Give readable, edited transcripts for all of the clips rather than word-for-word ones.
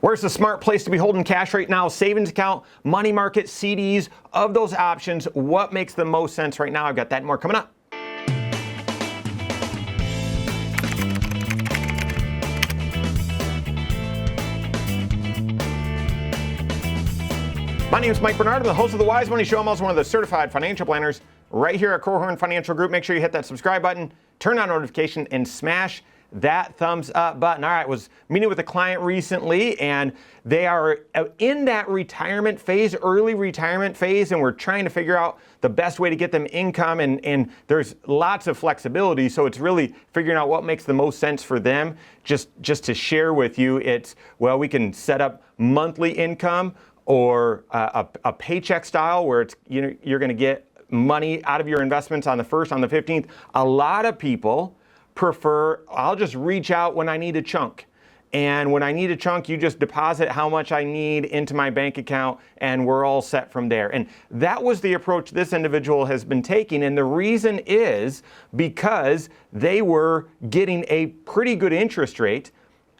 Where's the smart place to be holding cash right now? Savings account, money market, CDs. Of those options, what makes the most sense right now? I've got that and more coming up. My name is Mike Bernard. I'm the host of the Wise Money Show. I'm also one of the certified financial planners right here at Korhorn Financial Group. Make sure you hit that subscribe button, turn on notification, and smash that thumbs up button. All right, was meeting with a client recently, and they are in that retirement phase, early retirement phase, and we're trying to figure out the best way to get them income, and there's lots of flexibility, so it's really figuring out what makes the most sense for them. Just to share with you, it's, well, we can set up monthly income or a paycheck style where it's, you know, you're going to get money out of your investments on the 1st, on the 15th. A lot of people prefer, I'll just reach out when I need a chunk. And when I need a chunk, you just deposit how much I need into my bank account and we're all set from there. And that was the approach this individual has been taking. And the reason is because they were getting a pretty good interest rate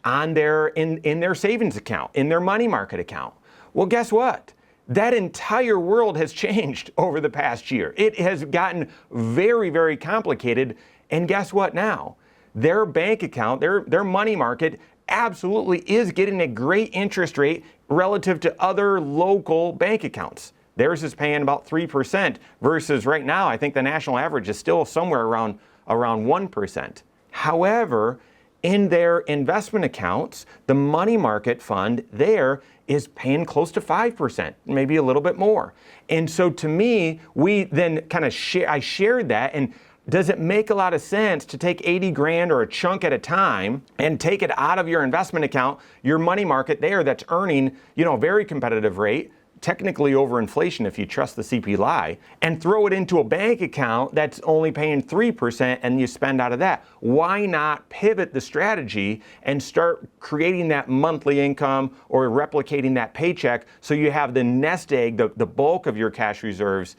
on their in their savings account, in their money market account. Well, guess what? That entire world has changed over the past year. It has gotten very, very complicated. And guess what now? Their bank account, their money market absolutely is getting a great interest rate relative to other local bank accounts. Theirs is paying about 3% versus right now, I think the national average is still somewhere around 1%. However, in their investment accounts, the money market fund there is paying close to 5%, maybe a little bit more. And so to me, we then kind of I shared that, and does it make a lot of sense to take 80 grand or a chunk at a time and take it out of your investment account, your money market there that's earning, you know, a very competitive rate, technically over inflation if you trust the CPI, and throw it into a bank account that's only paying 3% and you spend out of that? Why not pivot the strategy and start creating that monthly income or replicating that paycheck so you have the nest egg, the bulk of your cash reserves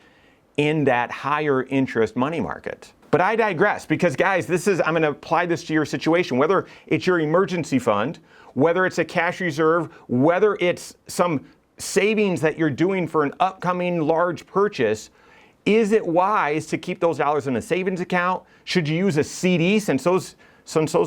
in that higher interest money market? But I digress, because guys, I'm gonna apply this to your situation, whether it's your emergency fund, whether it's a cash reserve, whether it's some savings that you're doing for an upcoming large purchase. Is it wise to keep those dollars in a savings account? Should you use a CD since those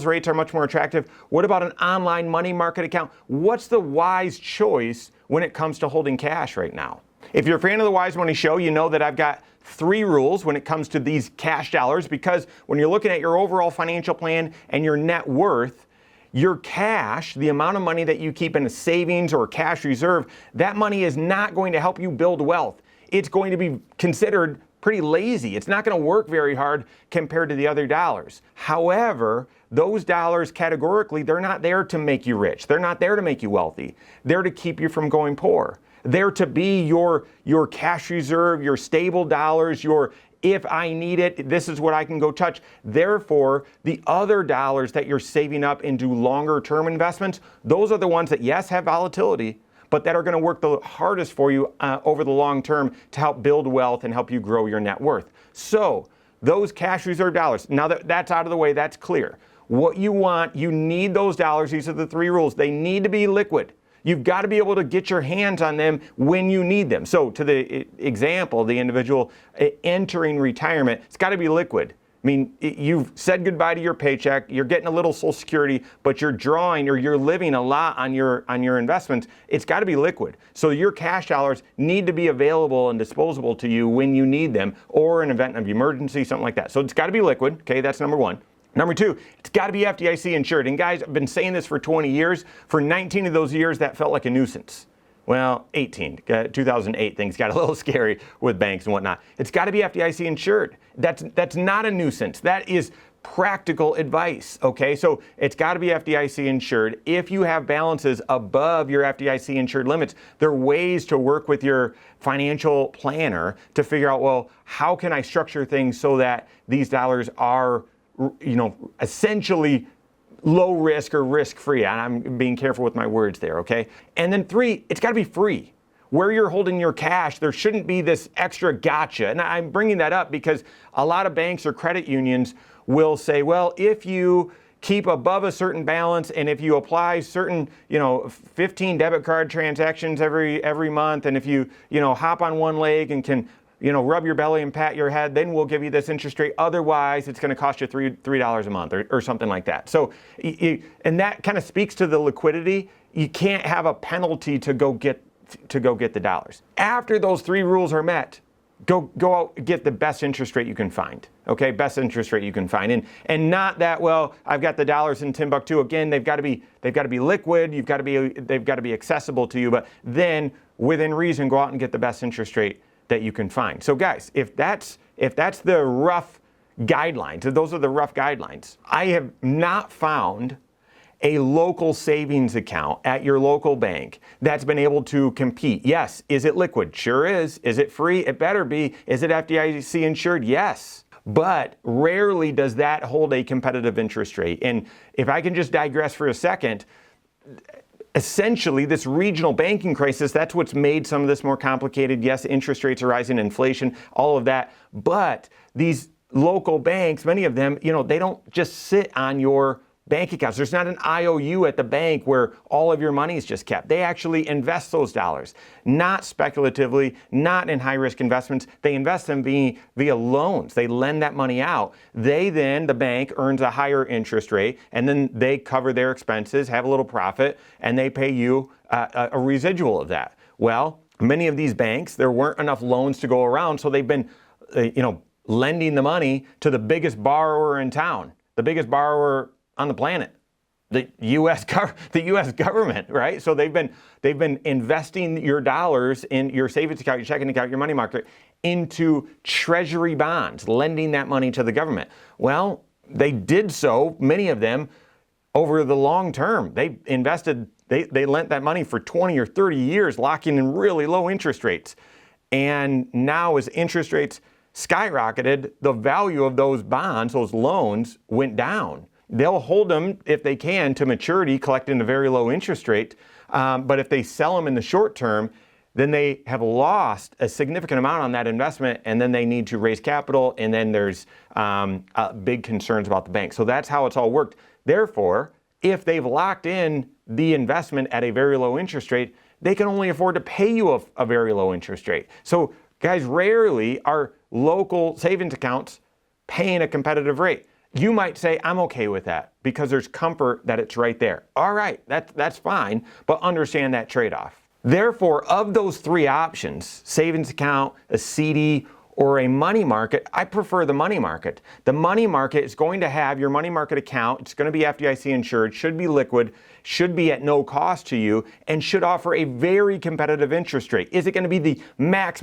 rates are much more attractive? What about an online money market account? What's the wise choice when it comes to holding cash right now? If you're a fan of the Wise Money Show, you know that I've got 3 rules when it comes to these cash dollars, because when you're looking at your overall financial plan and your net worth, your cash, the amount of money that you keep in a savings or cash reserve, that money is not going to help you build wealth. It's going to be considered pretty lazy. It's not going to work very hard compared to the other dollars. However, those dollars categorically, they're not there to make you rich. They're not there to make you wealthy. They're to keep you from going poor. They're to be your cash reserve, your stable dollars, your if I need it, this is what I can go touch. Therefore, the other dollars that you're saving up into longer term investments, those are the ones that, yes, have volatility, but that are going to work the hardest for you over the long term to help build wealth and help you grow your net worth. So those cash reserve dollars, now that that's out of the way, that's clear. What you want, you need those dollars. These are the 3 rules. They need to be liquid. You've got to be able to get your hands on them when you need them. So to the example, the individual entering retirement, it's got to be liquid. I mean, you've said goodbye to your paycheck, you're getting a little Social Security, but you're drawing or you're living a lot on your investments. It's got to be liquid. So your cash dollars need to be available and disposable to you when you need them, or an event of emergency, something like that. So it's got to be liquid. Okay, that's number 1. Number 2, it's got to be FDIC insured. And guys, I've been saying this for 20 years. For 19 of those years, that felt like a nuisance. Well, 18, 2008, things got a little scary with banks and whatnot. It's got to be FDIC insured. That's not a nuisance. That is practical advice, okay? So it's got to be FDIC insured. If you have balances above your FDIC insured limits, there are ways to work with your financial planner to figure out, well, how can I structure things so that these dollars are, you know, essentially low risk or risk free. And I'm being careful with my words there, okay? And then 3, it's got to be free. Where you're holding your cash, there shouldn't be this extra gotcha. And I'm bringing that up because a lot of banks or credit unions will say, well, if you keep above a certain balance, and if you apply certain, 15 debit card transactions every month, and if you, hop on one leg and can, rub your belly and pat your head, then we'll give you this interest rate. Otherwise, it's going to cost you $3 a month or something like that. So, and that kind of speaks to the liquidity. You can't have a penalty to go get the dollars. After those 3 rules are met, go out and get the best interest rate you can find. Okay, best interest rate you can find, and not that, well, I've got the dollars in Timbuktu. Again, they've got to be liquid. They've got to be accessible to you. But then, within reason, go out and get the best interest rate that you can find. So, guys, if that's the rough guidelines, if those are the rough guidelines, I have not found a local savings account at your local bank that's been able to compete. Yes. Is it liquid? Sure is. Is it free? It better be. Is it FDIC insured? Yes. But rarely does that hold a competitive interest rate. And if I can just digress for a second, essentially this regional banking crisis, that's what's made some of this more complicated. Yes, interest rates are rising, inflation, all of that. But these local banks, many of them, they don't just sit on your bank accounts. There's not an IOU at the bank where all of your money is just kept. They actually invest those dollars, not speculatively, not in high-risk investments. They invest them via loans. They lend that money out. The bank earns a higher interest rate, and then they cover their expenses, have a little profit, and they pay you a residual of that. Well, many of these banks, there weren't enough loans to go around, so they've been, lending the money to the biggest borrower in town, the biggest borrower on the planet, the U.S. government, right? So they've been investing your dollars in your savings account, your checking account, your money market into treasury bonds, lending that money to the government. Well, they did so, many of them, over the long term. They lent that money for 20 or 30 years, locking in really low interest rates. And now as interest rates skyrocketed, the value of those bonds, those loans, went down. They'll hold them, if they can, to maturity, collecting a very low interest rate. But if they sell them in the short term, then they have lost a significant amount on that investment, and then they need to raise capital, and then there's big concerns about the bank. So that's how it's all worked. Therefore, if they've locked in the investment at a very low interest rate, they can only afford to pay you a very low interest rate. So, guys, rarely are local savings accounts paying a competitive rate. You might say, I'm okay with that because there's comfort that it's right there. All right, that's fine, but understand that trade-off. Therefore, of those 3 options, savings account, a CD, or a money market, I prefer the money market. The money market is going to have your money market account. It's going to be FDIC insured, should be liquid, should be at no cost to you, and should offer a very competitive interest rate. Is it going to be the max?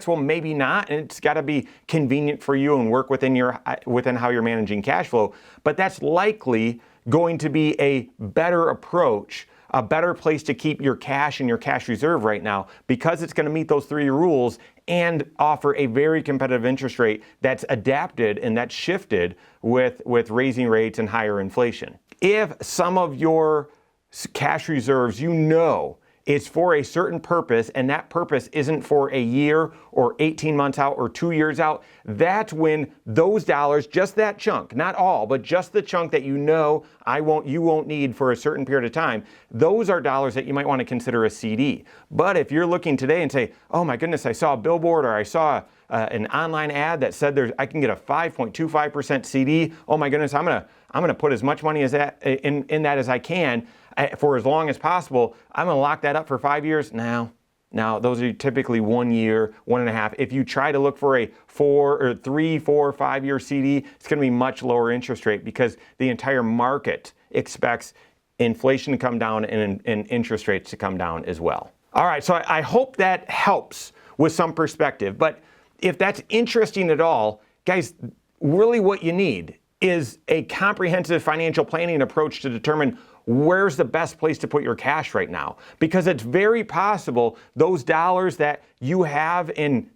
Well, maybe not, and it's got to be convenient for you and work within how you're managing cash flow. But that's likely going to be a better approach, a better place to keep your cash and your cash reserve right now, because it's going to meet those 3 rules and offer a very competitive interest rate that's adapted and that's shifted with raising rates and higher inflation. If some of your cash reserves is for a certain purpose, and that purpose isn't for a year or 18 months out or 2 years out, that's when those dollars, just that chunk, not all, but just the chunk that you won't need for a certain period of time, those are dollars that you might want to consider a CD. But if you're looking today and say, oh my goodness, I saw a billboard or I saw an online ad that said I can get a 5.25% CD, oh my goodness, I'm gonna put as much money as that in that as I can for as long as possible. I'm going to lock that up for 5 years. Now, those are typically 1 year, 1.5. If you try to look for a 3, 4, 5 year CD, it's going to be much lower interest rate because the entire market expects inflation to come down and interest rates to come down as well. All right, so I hope that helps with some perspective. But if that's interesting at all, guys, really what you need is a comprehensive financial planning approach to determine where's the best place to put your cash right now. Because it's very possible those dollars that you have in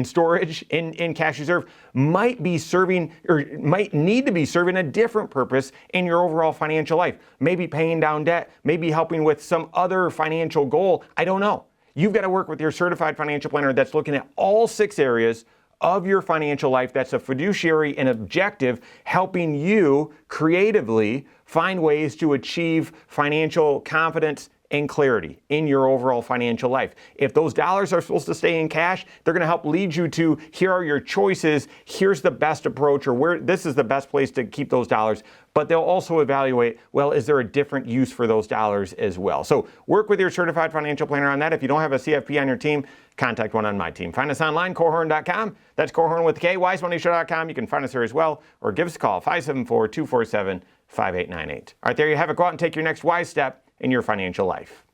storage, in cash reserve, might be serving or might need to be serving a different purpose in your overall financial life. Maybe paying down debt, maybe helping with some other financial goal. I don't know. You've got to work with your certified financial planner that's looking at all 6 areas of your financial life that's a fiduciary and objective, helping you creatively find ways to achieve financial confidence and clarity in your overall financial life. If those dollars are supposed to stay in cash, they're going to help lead you to, here are your choices, here's the best approach, or where this is the best place to keep those dollars. But they'll also evaluate, well, is there a different use for those dollars as well? So work with your certified financial planner on that. If you don't have a CFP on your team, contact one on my team. Find us online, Korhorn.com. That's Korhorn with K, wisemoneyshow.com. You can find us there as well, or give us a call, 574-247-5898. All right, there you have it. Go out and take your next wise step in your financial life.